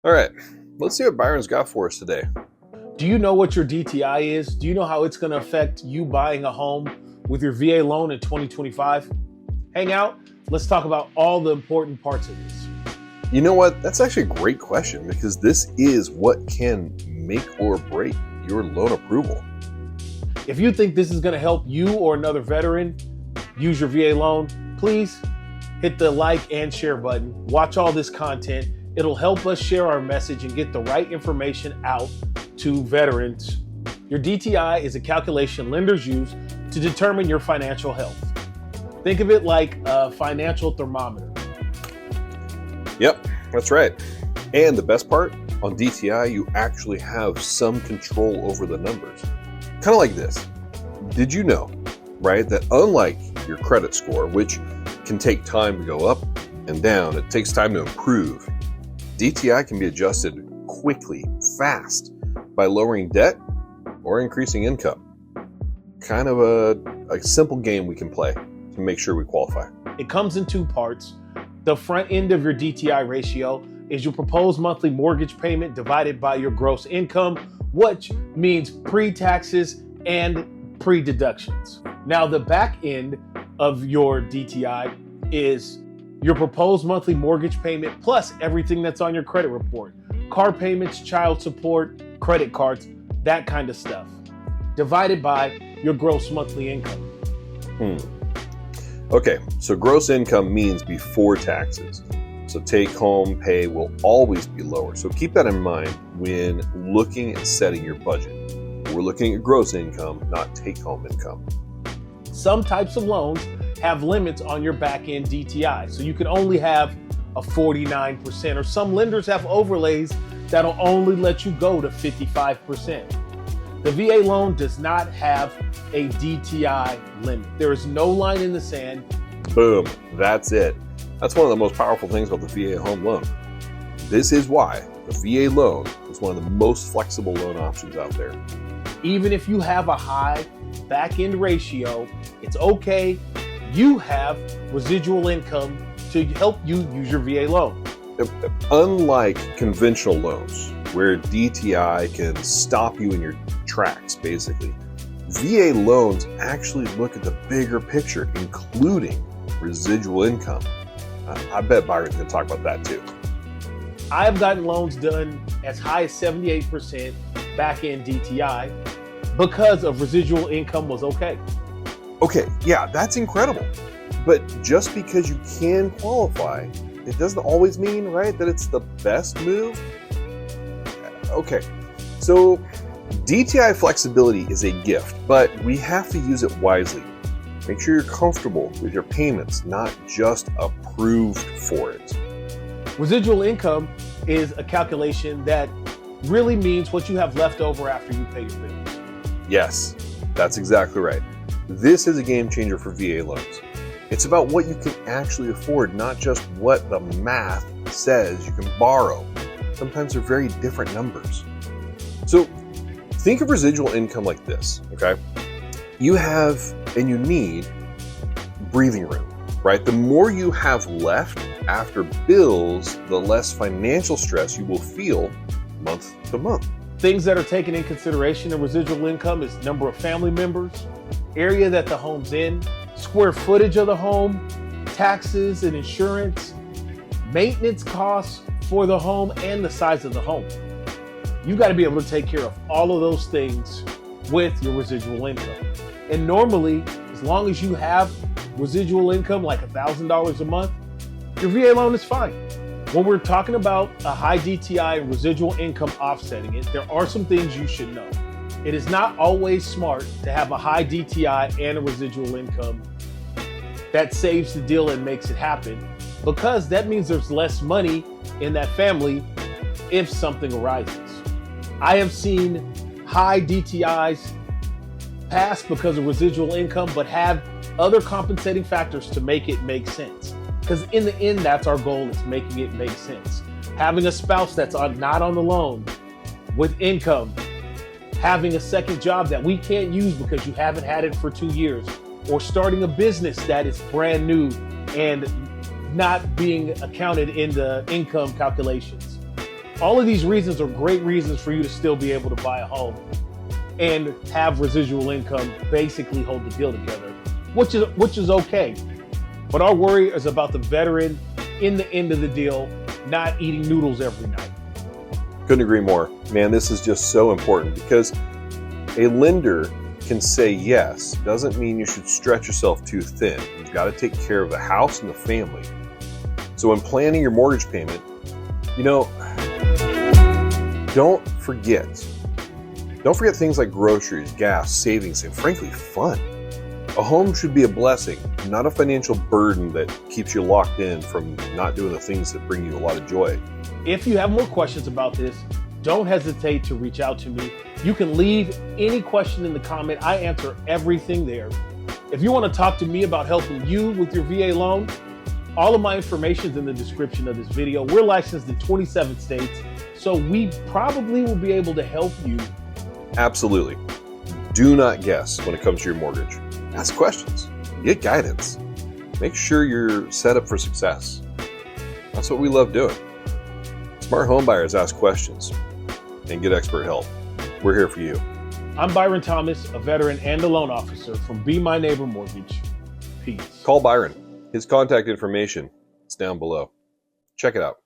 All right, let's see what Byron's got for us today. Do you know what your DTI is? Do you know how it's going to affect you buying a home with your VA loan in 2025? Hang out. Let's talk about all the important parts of this. You know what? That's actually a great question because this is what can make or break your loan approval. If you think this is going to help you or another veteran use your VA loan, please hit the like and share button. Watch all this content. It'll help us share our message and get the right information out to veterans. Your DTI is a calculation lenders use to determine your financial health. Think of it like a financial thermometer. Yep, that's right. And the best part, on DTI, you actually have some control over the numbers. Kind of like this. Did you know, right, that unlike your credit score, which can take time to go up and down, it takes time to improve, DTI can be adjusted quickly, fast, by lowering debt or increasing income. Kind of a simple game we can play to make sure we qualify. It comes in two parts. The front end of your DTI ratio is your proposed monthly mortgage payment divided by your gross income, which means pre-taxes and pre-deductions. Now, the back end of your DTI is your proposed monthly mortgage payment plus everything that's on your credit report. Car payments, child support, credit cards, that kind of stuff. Divided by your gross monthly income. Okay, so gross income means before taxes. So take-home pay will always be lower. So keep that in mind when looking at setting your budget. We're looking at gross income, not take-home income. Some types of loans have limits on your back-end DTI. So you can only have a 49%, or some lenders have overlays that'll only let you go to 55%. The VA loan does not have a DTI limit. There is no line in the sand. Boom, that's it. That's one of the most powerful things about the VA home loan. This is why the VA loan is one of the most flexible loan options out there. Even if you have a high back-end ratio, it's okay. You have residual income to help you use your VA loan. Unlike conventional loans, where DTI can stop you in your tracks, basically, VA loans actually look at the bigger picture, including residual income. I bet Byron's going to talk about that too. I have gotten loans done as high as 78% back-end DTI because of residual income was okay. Okay, yeah, that's incredible. But just because you can qualify, it doesn't always mean, right, that it's the best move. Okay, so DTI flexibility is a gift, but we have to use it wisely. Make sure you're comfortable with your payments, not just approved for it. Residual income is a calculation that really means what you have left over after you pay your bills. Yes, that's exactly right. This is a game changer for VA loans. It's about what you can actually afford, not just what the math says you can borrow. Sometimes they're very different numbers. So think of residual income like this, okay? You have and you need breathing room, right? The more you have left after bills, the less financial stress you will feel month to month. Things that are taken in consideration in residual income is number of family members, area that the home's in, square footage of the home, taxes and insurance, maintenance costs for the home, and the size of the home. You got to be able to take care of all of those things with your residual income. And normally, as long as you have residual income like $1,000 a month, your VA loan is fine. When we're talking about a high DTI and residual income offsetting it, there are some things you should know. It is not always smart to have a high DTI and a residual income that saves the deal and makes it happen, because that means there's less money in that family if something arises. I have seen high DTIs pass because of residual income, but have other compensating factors to make it make sense. Because in the end, that's our goal, is making it make sense. Having a spouse that's not on the loan with income, having a second job that we can't use because you haven't had it for 2 years, or starting a business that is brand new and not being accounted in the income calculations. All of these reasons are great reasons for you to still be able to buy a home and have residual income basically hold the deal together, which is okay. But our worry is about the veteran in the end of the deal, not eating noodles every night. Couldn't agree more. Man, this is just so important because a lender can say yes, doesn't mean you should stretch yourself too thin. You've got to take care of the house and the family. So when planning your mortgage payment, don't forget things like groceries, gas, savings, and frankly, fun. A home should be a blessing, not a financial burden that keeps you locked in from not doing the things that bring you a lot of joy. If you have more questions about this, don't hesitate to reach out to me. You can leave any question in the comment. I answer everything there. If you want to talk to me about helping you with your VA loan, all of my information is in the description of this video. We're licensed in 27 states, so we probably will be able to help you. Absolutely. Do not guess when it comes to your mortgage. Ask questions, get guidance. Make sure you're set up for success. That's what we love doing. Smart home buyers ask questions and get expert help. We're here for you. I'm Byron Thomas, a veteran and a loan officer from Be My Neighbor Mortgage. Peace. Call Byron. His contact information is down below. Check it out.